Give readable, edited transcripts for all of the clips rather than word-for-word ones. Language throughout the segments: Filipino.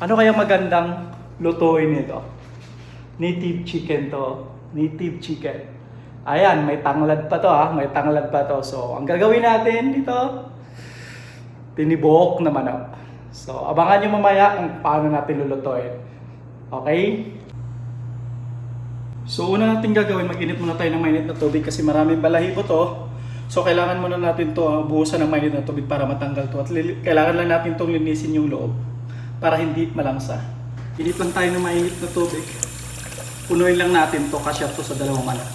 Ano kaya magandang lutuin nito? Native chicken to. Native chicken. Ayan, may tanglad pa to ha. May tanglad pa to. So, ang gagawin natin dito, tinibok na manok. So, abangan nyo mamaya kung paano natin lulutuin. Okay? So, una natin gagawin, mag-init muna tayo ng mainit na tubig kasi maraming balahibo to. So, kailangan muna natin to buhusan ng mainit na tubig para matanggal to. At kailangan lang natin tong linisin yung loob para hindi malangsa. Init lang tayo ng mainit na tubig. Punuin lang natin to, kasya to sa dalawang manok.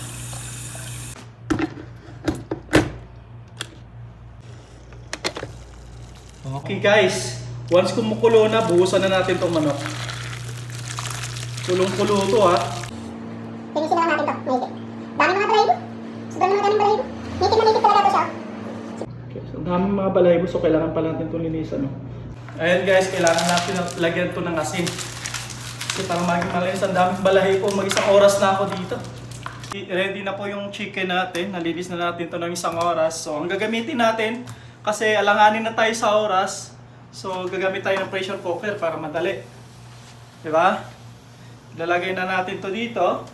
Okay guys, once kumukulo na, buhusan na natin tong manok. Kulong-kulo to ha. Linisin na lang natin to, maigit. Dami mga balahibo. Sobrang mga daming balahibo. Native na native talaga to siya. Okay, so daming mga balahibo, so kailangan pala natin itong linisan. No? Ayan guys, kailangan natin lagyan ito ng asin. Kasi para maging malinis, ang daming balahibo, mag-isang oras na ako dito. Ready na po yung chicken natin, nalinis na natin ito ng isang oras. So ang gagamitin natin, kasi alanganin na tayo sa oras, so gagamit tayo ng pressure cooker para madali. Diba? Lalagay na natin to dito.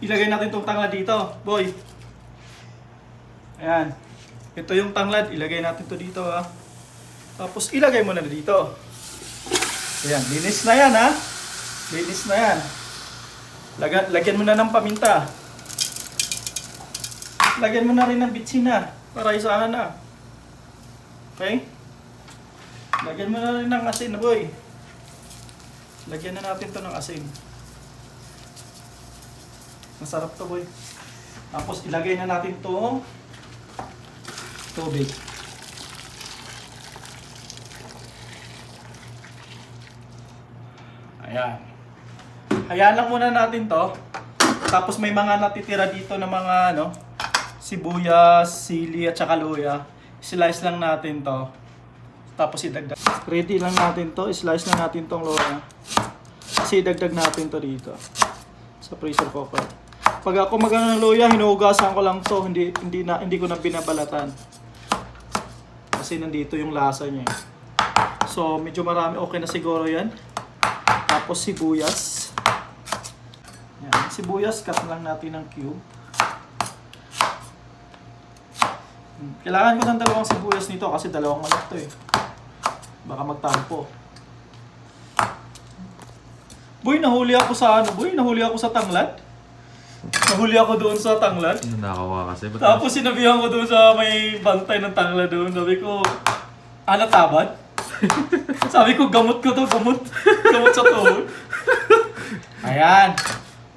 Ilagay natin itong tanglad dito, boy. Ayan. Ito yung tanglad, ilagay natin to dito ha. Tapos ilagay mo na dito. Ayan, linis na yan ha. Linis na yan. Lagyan mo na ng paminta. Lagyan mo na rin ng bitsina para isahan na. Okay? Lagyan mo na rin ng asin, boy. Lagyan na natin to ng asin. Masarap to, boy. Tapos ilagay na natin tong tubig. Ayan. Hayaan lang muna natin to. Tapos may mga natitira dito na mga sibuyas, sili at saka luya. Slice lang natin to. Tapos idagdag. Ready lang natin to. Slice lang natin tong luya. Kasi idagdag natin to dito sa pressure cooker. Pag ako magano ng luya, hinuhugasan ko lang to. Hindi ko na binabalatan. Kasi nandito yung lasa niya. So medyo marami, okay na siguro yan. Tapos sibuyas. Yan. Sibuyas, cut lang natin ng cube. Kailangan ko ng dalawang sibuyas nito kasi dalawang manok to eh. Baka magtampo. Boy, nahuli ako sa Nahuli ako sa tanglad. Nahuli ako doon sa tanglad. Nakawa kasi. Tapos sinabihan ko doon sa may bantay ng tanglad doon. Sabi ko, tabad? Sabi ko, gamot ko to, gamot. Gamot sa tuhod. Ayan.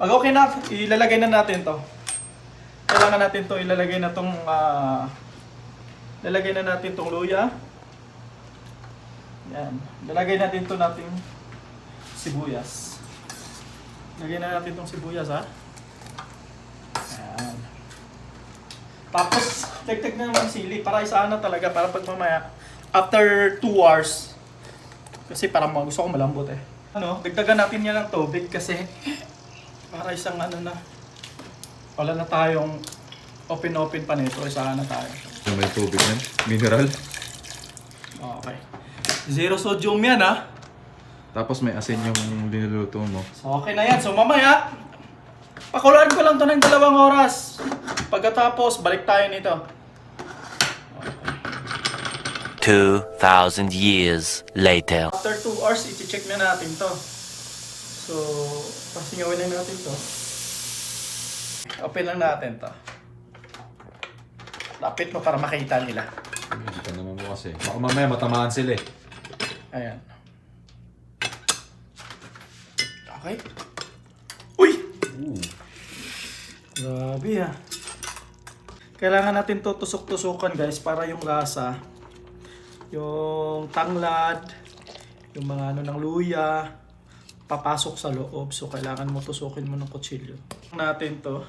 Pag okay na, ilalagay na natin to. Kailangan natin to, ilalagay na tong luya. Yan. Lalagay natin to nating sibuyas. Lagay na natin tong sibuyas ha. Ayan. Tapos, dagdag na naman sili para isahan na talaga para pag mamaya after 2 hours. Kasi parang gusto ko malambot eh. Dagdagan natin yan ng tubig kasi para isang wala na tayong open pa nito. Isahan na tayo. So, may tubig yan? Mineral? Okay. Zero sodium yan ha. Tapos may asin yung linuluto mo. So okay na yan. So mamaya, pakuluan ko lang to ng 2 oras. Pagkatapos, balik tayo nito. 2,000 years later. After 2 hours, iti-check na natin to. So, pasingawin na natin to. Open lang natin to. Lapit mo para makita nila. Hindi ka naman mo kasi. Baka mamaya matamaan sila eh. Ayan. Okay. Uy! Ooh. Grabe ah. Kailangan natin to tusok-tusukan guys para yung lasa, yung tanglad, yung mga ng luya, papasok sa loob. So kailangan mo tusukin mo ng kutsilyo. Natin to.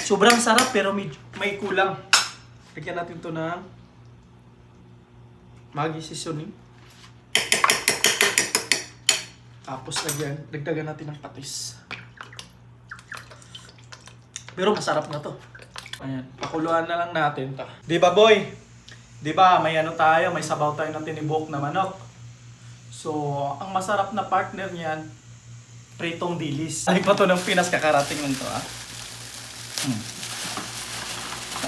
Sobrang sarap pero may kulang. Lagyan natin to ng Maggi seasoning. Tapos dagdagan natin ng patis. Pero masarap na to. Ayan, pakuluan na lang natin to. Di ba boy? Di ba may ano tayo, may sabaw tayo na tinibok na manok. So, ang masarap na partner niyan, pritong dilis. Ay pa to ng Pinas, kakarating lang to ah.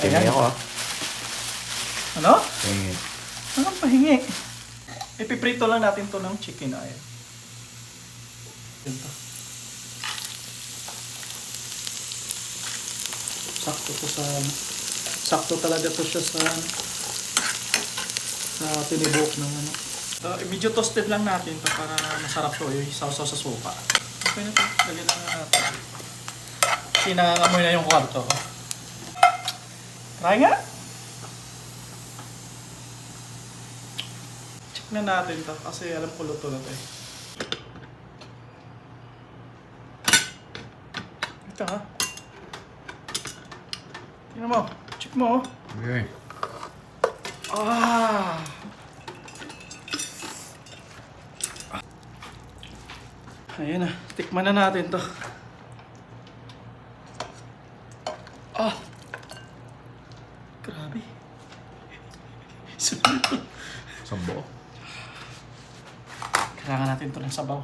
Tingin ako ah. Ano? Tingin. Anong pahingi? Ipiprito lang natin to ng chicken ay. Ganito. Sakto talaga to siya sa tinibok ng ano. Medyo toasted lang natin to para masarap to yung sausaw sa suka. Okay na to. Lagyan na natin. Sinangangamoy na yung kwarto. Try nga. Check na natin to kasi alam ko luto na to eh. Ito ha. Tingnan mo. Check mo. Okay. Ah! Ayan na. Tikman na natin to. Ah! Grabe. Sarap to. Sambo. Kailangan natin to ng sabaw.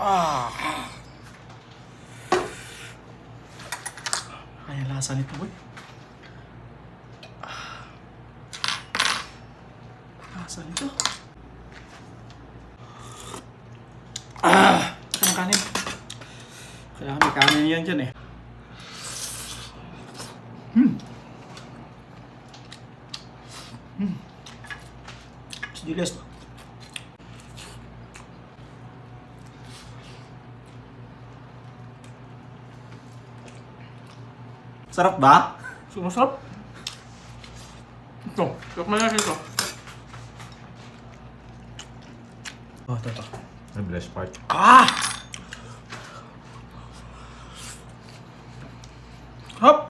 Ah! Kaya lasa nito boy. Lasa nito. Saka ng kanin. Kailangan may kanin yan dyan eh. Dilis. Sarap ba? Sumasarap. Ito. Tikman natin ito. Oh, ito. Ang blessed part. Ah!